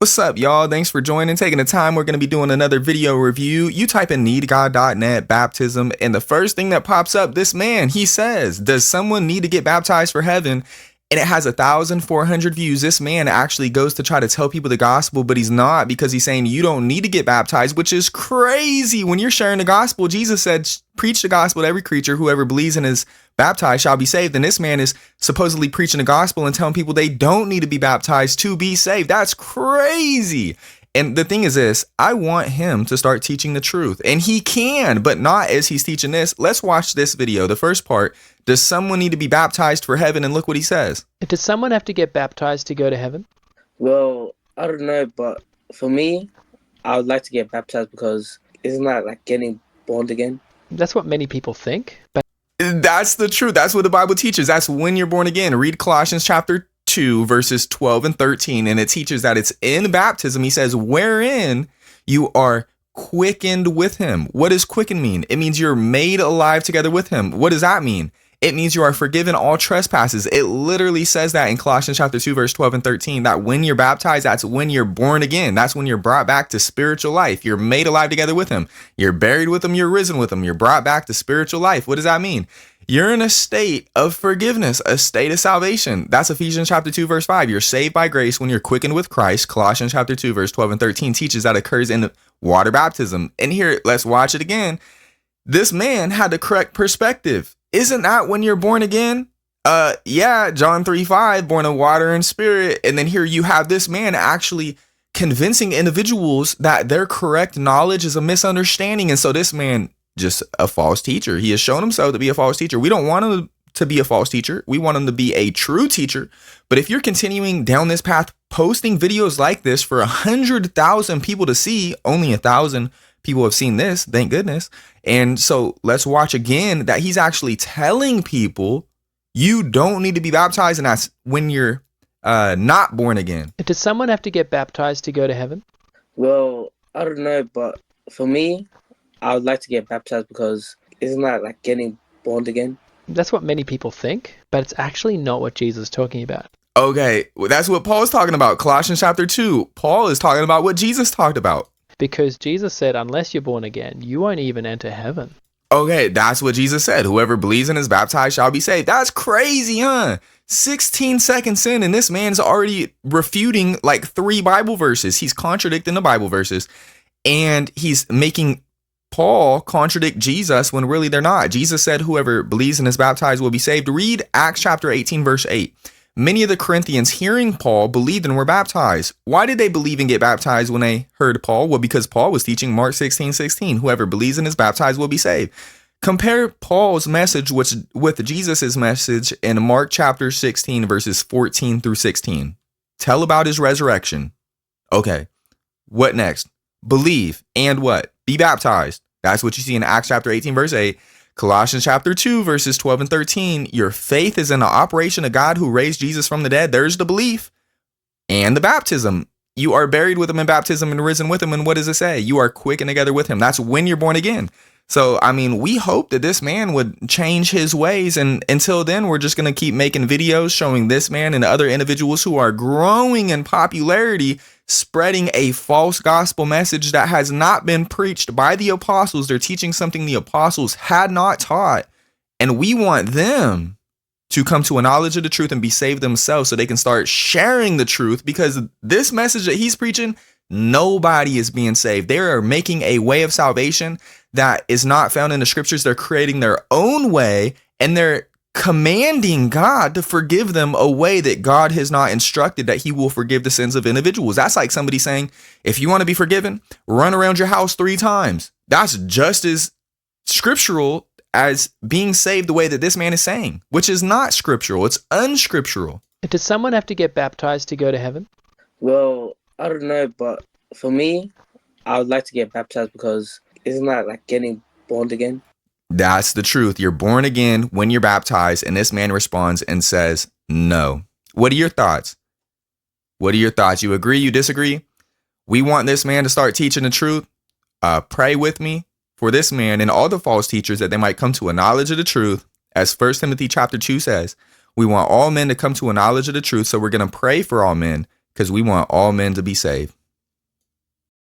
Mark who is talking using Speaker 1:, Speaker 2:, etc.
Speaker 1: What's up, y'all? Thanks for joining, taking the time. We're going to be doing another video review. You type in NeedGodNet baptism, and the first thing that pops up, this man, he says, does someone need to get baptized for heaven? And it has 1,400 views. This man actually goes to try to tell people the gospel, but he's not, because he's saying you don't need to get baptized, which is crazy. When you're sharing the gospel, Jesus said, preach the gospel to every creature. Whoever believes and is baptized shall be saved. And this man is supposedly preaching the gospel and telling people they don't need to be baptized to be saved. That's crazy. And the thing is this, I want him to start teaching the truth, and he can, but not as he's teaching this. Let's watch this video. The first part, does someone need to be baptized for heaven? And look what he says.
Speaker 2: Does someone have to get baptized to go to heaven?
Speaker 3: Well, I don't know, but for me, I would like to get baptized because isn't that like getting born again?
Speaker 2: That's what many people think. But
Speaker 1: that's the truth. That's what the Bible teaches. That's when you're born again. Read Colossians chapter 2, verses 12 and 13, and it teaches that it's in baptism. He says, wherein you are quickened with him. What does quicken mean? It means you're made alive together with him. What does that mean? It means you are forgiven all trespasses. It literally says that in Colossians chapter 2, verse 12 and 13, that when you're baptized, that's when you're born again. That's when you're brought back to spiritual life. You're made alive together with him. You're buried with him. You're risen with him. You're brought back to spiritual life. What does that mean? You're in a state of forgiveness, a state of salvation. That's Ephesians chapter 2, verse 5. You're saved by grace when you're quickened with Christ. Colossians chapter 2, verse 12 and 13 teaches that occurs in water baptism. And here, let's watch it again. This man had the correct perspective. Isn't that when you're born again? Yeah, John 3:5, born of water and spirit. And then here you have this man actually convincing individuals that their correct knowledge is a misunderstanding. And so this man, just a false teacher. He has shown himself to be a false teacher. We don't want him to be a false teacher. We want him to be a true teacher. But if you're continuing down this path, posting videos like this for 100,000 people to see, only 1,000 people have seen this, thank goodness. And so let's watch again that he's actually telling people you don't need to be baptized, and that's when you're not born again.
Speaker 2: Does someone have to get baptized to go to heaven?
Speaker 3: Well, I don't know, but for me, I would like to get baptized because isn't that like getting born again?
Speaker 2: That's what many people think, but it's actually not what Jesus is talking about.
Speaker 1: Okay, well, that's what Paul is talking about. Colossians chapter 2. Paul is talking about what Jesus talked about.
Speaker 2: Because Jesus said, unless you're born again, you won't even enter heaven.
Speaker 1: Okay, that's what Jesus said. Whoever believes and is baptized shall be saved. That's crazy, huh? 16 seconds in, and this man's already refuting like 3 Bible verses. He's contradicting the Bible verses, and he's making Paul contradict Jesus when really they're not. Jesus said, whoever believes and is baptized will be saved. Read Acts chapter 18, verse 8. Many of the Corinthians hearing Paul believed and were baptized. Why did they believe and get baptized when they heard Paul? Well, because Paul was teaching Mark 16:16. Whoever believes and is baptized will be saved. Compare Paul's message with Jesus's message in Mark chapter 16, verses 14 through 16. Tell about his resurrection. Okay, what next? Believe and what? Be baptized. That's what you see in Acts chapter 18, verse 8. Colossians chapter 2, verses 12 and 13. Your faith is in the operation of God who raised Jesus from the dead. There's the belief and the baptism. You are buried with him in baptism and risen with him. And what does it say? You are quickened together with him. That's when you're born again. So, I mean, we hope that this man would change his ways. And until then, we're just going to keep making videos showing this man and other individuals who are growing in popularity, spreading a false gospel message that has not been preached by the apostles. They're teaching something the apostles had not taught. And we want them to come to a knowledge of the truth and be saved themselves so they can start sharing the truth, because this message that he's preaching, nobody is being saved. They are making a way of salvation that is not found in the scriptures. They're creating their own way, and they're commanding God to forgive them a way that God has not instructed that he will forgive the sins of individuals. That's like somebody saying, if you want to be forgiven, run around your house 3 times. That's just as scriptural as being saved the way that this man is saying, which is not scriptural. It's unscriptural.
Speaker 2: Does someone have to get baptized to go to heaven?
Speaker 3: Well, I don't know, but for me, I would like to get baptized because isn't that like getting born again?
Speaker 1: That's the truth. You're born again when you're baptized. And this man responds and says, no. What are your thoughts? What are your thoughts? You agree? You disagree? We want this man to start teaching the truth. Pray with me for this man and all the false teachers that they might come to a knowledge of the truth. As 1 Timothy chapter 2 says, we want all men to come to a knowledge of the truth. So we're going to pray for all men because we want all men to be saved.